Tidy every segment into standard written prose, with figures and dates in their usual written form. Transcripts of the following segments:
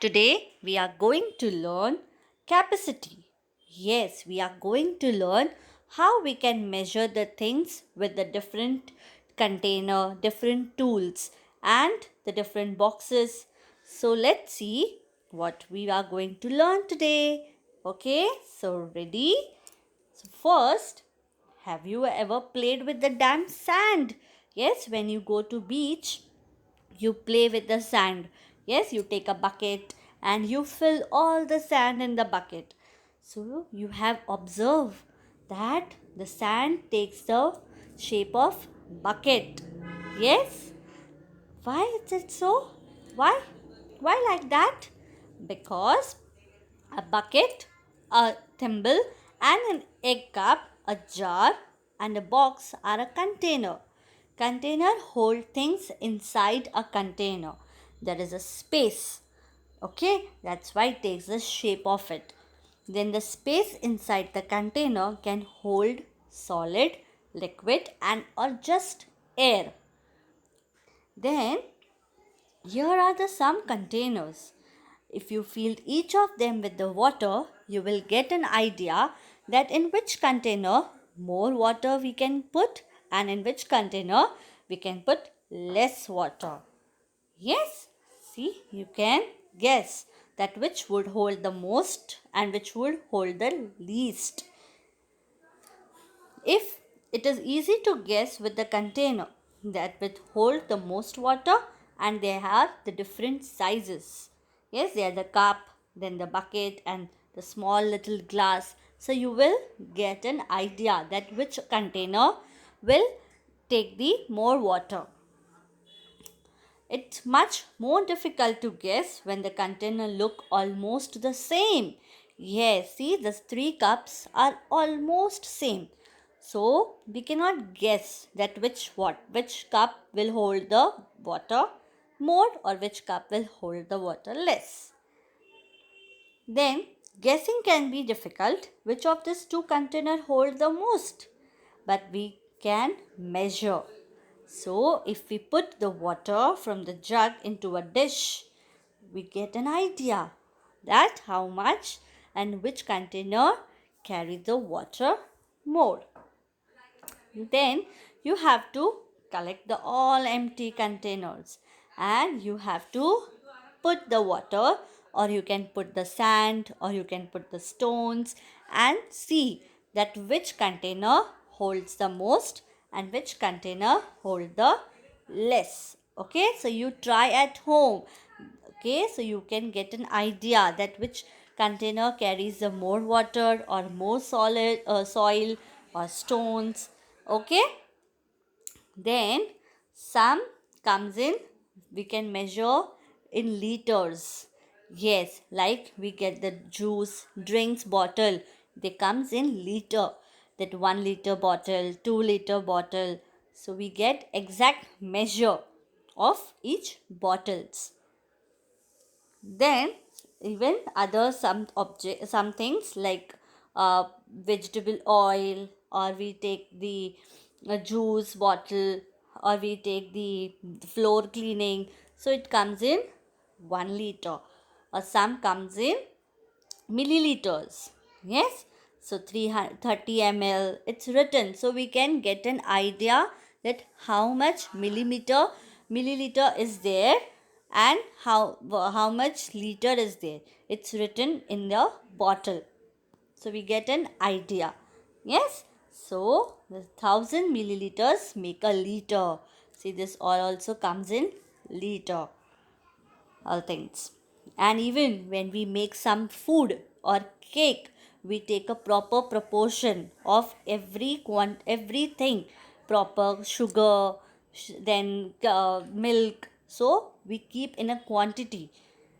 Today we are going to learn capacity. Yes, we are going to learn how we can measure the things with the different container, different tools and the different boxes. So let's see what we are going to learn today. Okay, so ready? So first, have you ever played with the damp sand? Yes, when you go to beach, you play with the sand. Yes, you take a bucket and you fill all the sand in the bucket. So you have observed that the sand takes the shape of bucket. Yes, why is it so? Why why like that? Because a bucket, a thimble, and an egg cup, a jar, and a box are a container. Container hold things inside a container. There is a space. Okay, that's why it takes the shape of it. Then the space inside the container can hold solid, liquid, and or just air. Then here are the some containers. If you fill each of them with the water, you will get an idea that in which container more water we can put and in which container we can put less water. Yes, see, you can guess that which would hold the most and which would hold the least. If it is easy to guess with the container that will hold the most water and they have the different sizes. Yes, they are the cup, then the bucket and the small little glass. So you will get an idea that which container will take the more water. It's much more difficult to guess when the container look almost the same. Yes, see the three cups are almost same. So we cannot guess that which cup will hold the water more or which cup will hold the water less. Then guessing can be difficult which of these two container hold the most, but we can measure. So, if we put the water from the jug into a dish, we get an idea that how much and which container carry the water more. Then you have to collect the all empty containers and you have to put the water or you can put the sand or you can put the stones and see that which container holds the most and which container hold the less. Okay, so you try at home. Okay, so you can get an idea that which container carries the more water or more solid soil or stones. Okay, then some comes in, we can measure in liters. Yes, like we get the juice drinks bottle, they comes in liter, that 1 liter bottle, 2 liter bottle. So we get exact measure of each bottles. Then even other some things like vegetable oil, or we take the juice bottle, or we take the floor cleaning. So it comes in 1 liter, or some comes in milliliters. Yes, so 330 ml it's written, so we can get an idea that how much milliliter is there and how much liter is there. It's written in the bottle, so we get an idea. Yes, so the 1000 milliliters make a liter. See, this all also comes in liter, all things. And even when we make some food or cake, we take a proper proportion of everything, proper sugar, then milk. So we keep in a quantity,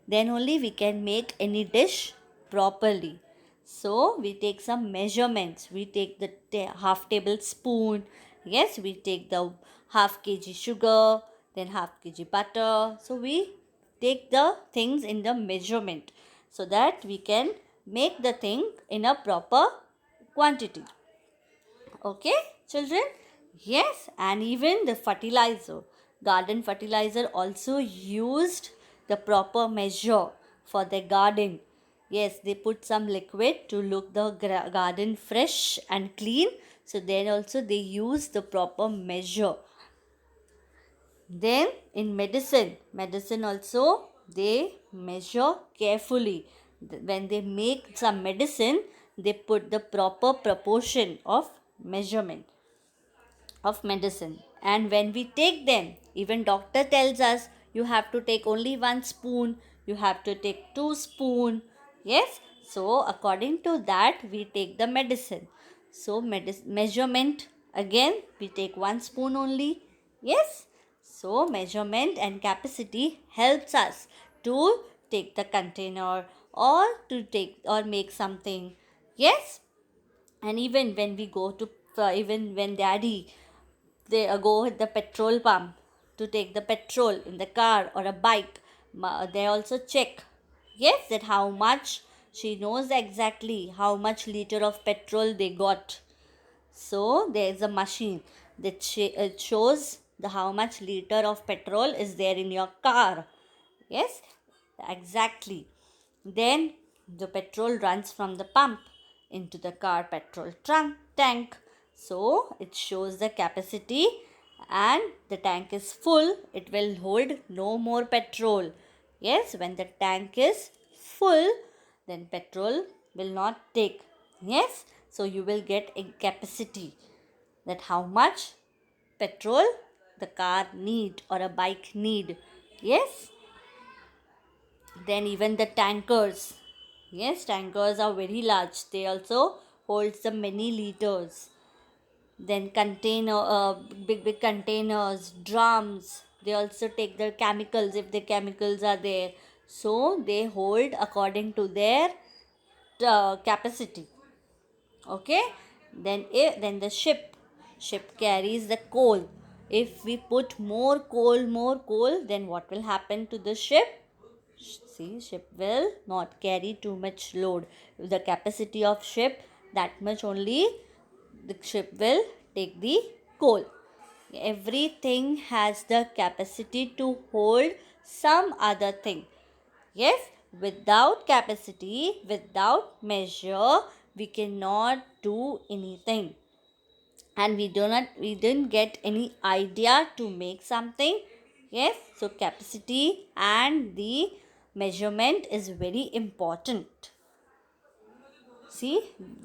then only we can make any dish properly. So we take some measurements. We take the half tablespoon. Yes, we take the half kg sugar, then half kg butter. So we take the things in the measurement so that we can make the thing in a proper quantity. Okay, children? Yes, and even the fertilizer, garden fertilizer also used the proper measure. for their garden. Yes, they put some liquid to look the garden fresh and clean. So then also they use the proper measure. Then in medicine also they measure carefully. When they make some medicine, they put the proper proportion of measurement of medicine. And when we take them, even doctor tells us you have to take only 1 spoon, you have to take 2 spoon. Yes, so according to that we take the medicine. So measurement, again we take 1 spoon only. Yes, so measurement and capacity helps us to take the container or to take or make something. Yes, and even when we go to even when daddy they go at the petrol pump to take the petrol in the car or a bike, they also check, yes, that how much, she knows exactly how much liter of petrol they got. So there is a machine that it shows the how much liter of petrol is there in your car. Yes, exactly. Then the petrol runs from the pump into the car petrol tank. So it shows the capacity, and the tank is full, it will hold no more petrol. Yes, when the tank is full, then petrol will not take. Yes, so you will get a capacity, that how much petrol the car need or a bike need. Yes, then even the tankers. Yes, tankers are very large. They also hold some many liters. Then container, big containers, drums. They also take the chemicals if the chemicals are there. So they hold according to their capacity. Okay. Then the ship carries the coal. If we put more coal, then what will happen to the ship? See, ship will not carry too much load. If the capacity of ship, that much only the ship will take the coal. Everything has the capacity to hold some other thing. Yes, without capacity, without measure, we cannot do anything. And we didn't get any idea to make something. Yes, so capacity and the measurement is very important. See,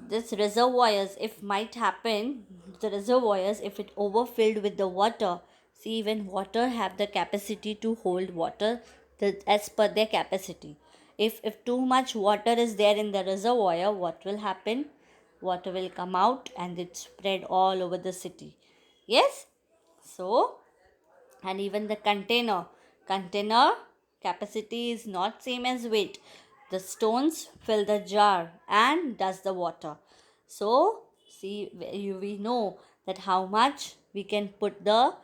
this reservoirs, if might happen, the reservoirs, if it overfilled with the water, see, even water have the capacity to hold water as per their capacity. If too much water is there in the reservoir, what will happen? Water will come out and it spread all over the city. Yes, so, and even the container capacity is not same as weight. The stones fill the jar and does the water. So see, we know that how much we can put the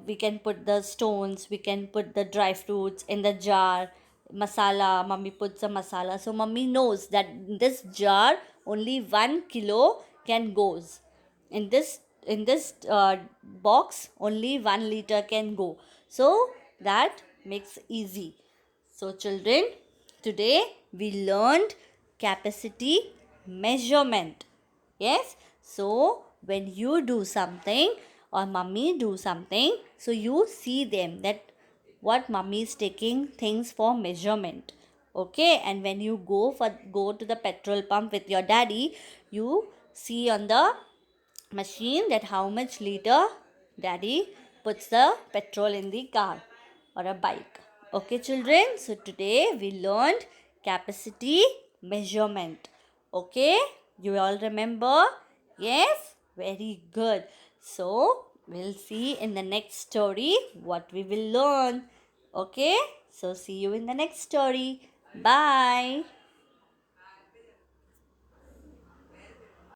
we can put the stones, we can put the dry fruits in the jar. Masala, mummy puts some masala, so mummy knows that in this jar only 1 kilo can goes. In this box only 1 liter can go. So that makes easy. So children, today we learned capacity measurement. Yes, so when you do something or mummy do something, so you see them that what mummy is taking things for measurement. Okay, and when you go to the petrol pump with your daddy, you see on the machine that how much liter daddy puts the petrol in the car or a bike. Okay, children, so today we learned capacity measurement. Okay, you all remember? Yes, very good. So we'll see in the next story what we will learn. Okay, so see you in the next story. Bye.